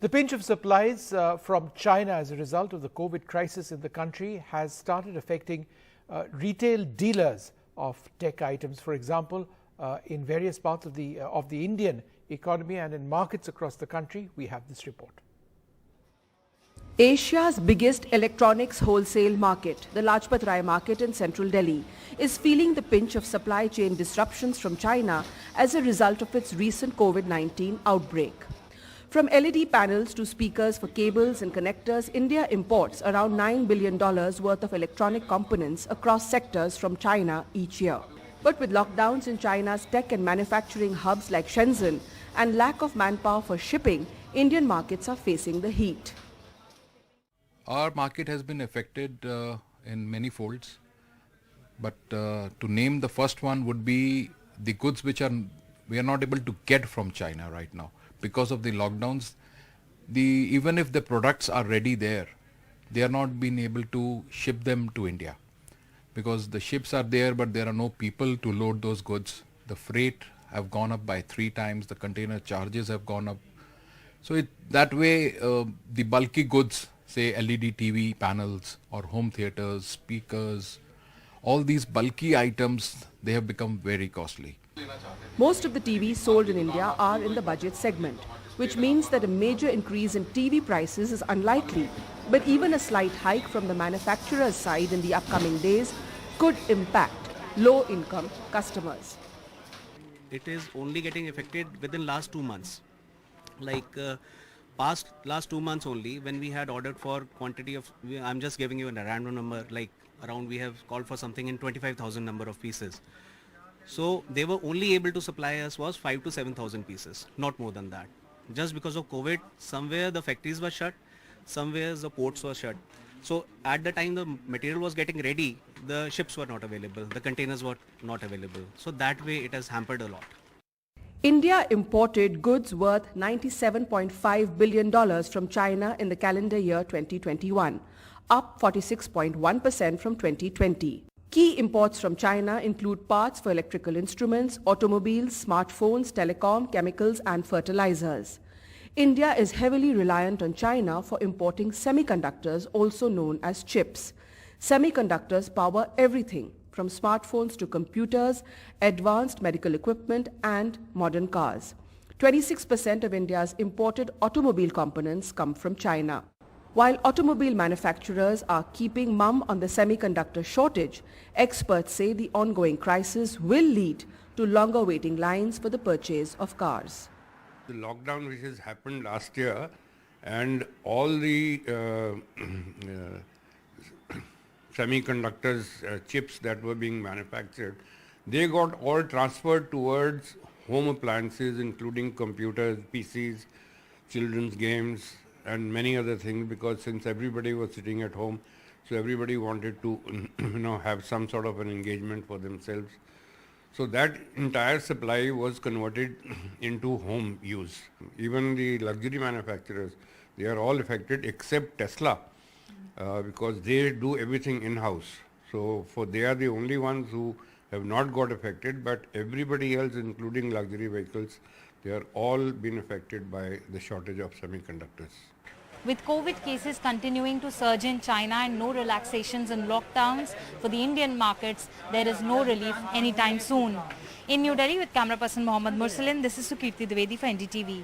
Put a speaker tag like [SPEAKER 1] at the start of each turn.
[SPEAKER 1] The pinch of supplies from China as a result of the COVID crisis in the country has started affecting retail dealers of tech items. For example, in various parts of the Indian economy and in markets across the country, we have this report.
[SPEAKER 2] Asia's biggest electronics wholesale market, the Lajpat Rai market in central Delhi, is feeling the pinch of supply chain disruptions from China as a result of its recent COVID-19 outbreak. From LED panels to speakers for cables and connectors, India imports around $9 billion worth of electronic components across sectors from China each year. But with lockdowns in China's tech and manufacturing hubs like Shenzhen and lack of manpower for shipping, Indian markets are facing the heat.
[SPEAKER 3] Our market has been affected in many folds, but to name the first one would be the goods which we are not able to get from China right now. Because of the lockdowns, even if the products are ready there, they are not being able to ship them to India. Because the ships are there, but there are no people to load those goods. The freight have gone up by 3 times, the container charges have gone up. So that way, the bulky goods, say LED TV panels or home theaters, speakers, all these bulky items, they have become very costly.
[SPEAKER 2] Most of the TVs sold in India are in the budget segment, which means that a major increase in TV prices is unlikely. But even a slight hike from the manufacturer's side in the upcoming days could impact low-income customers.
[SPEAKER 4] It is only getting affected within last 2 months. Like last 2 months only, when we had ordered for quantity of, I'm just giving you a random number, like around we have called for something in 25,000 number of pieces. So they were only able to supply us was 5 to 7,000 pieces, not more than that. Just because of COVID, somewhere the factories were shut, somewhere the ports were shut. So at the time the material was getting ready, the ships were not available, the containers were not available. So that way it has hampered a lot.
[SPEAKER 2] India imported goods worth $97.5 billion from China in the calendar year 2021, up 46.1% from 2020. Key imports from China include parts for electrical instruments, automobiles, smartphones, telecom, chemicals and fertilizers. India is heavily reliant on China for importing semiconductors, also known as chips. Semiconductors power everything from smartphones to computers, advanced medical equipment and modern cars. 26% of India's imported automobile components come from China. While automobile manufacturers are keeping mum on the semiconductor shortage, experts say the ongoing crisis will lead to longer waiting lines for the purchase of cars.
[SPEAKER 5] The lockdown which has happened last year and all the semiconductors, chips that were being manufactured, they got all transferred towards home appliances including computers, PCs, children's games and many other things, because since everybody was sitting at home, so everybody wanted to have some sort of an engagement for themselves. So that entire supply was converted into home use. Even the luxury manufacturers, they are all affected except Tesla, because they do everything in-house. So they are the only ones who have not got affected, but everybody else, including luxury vehicles, they are all been affected by the shortage of semiconductors.
[SPEAKER 6] With COVID cases continuing to surge in China and no relaxations in lockdowns for the Indian markets, there is no relief anytime soon. In New Delhi with camera person Mohammad Mursalin, this is Sukirti Dwivedi for NDTV.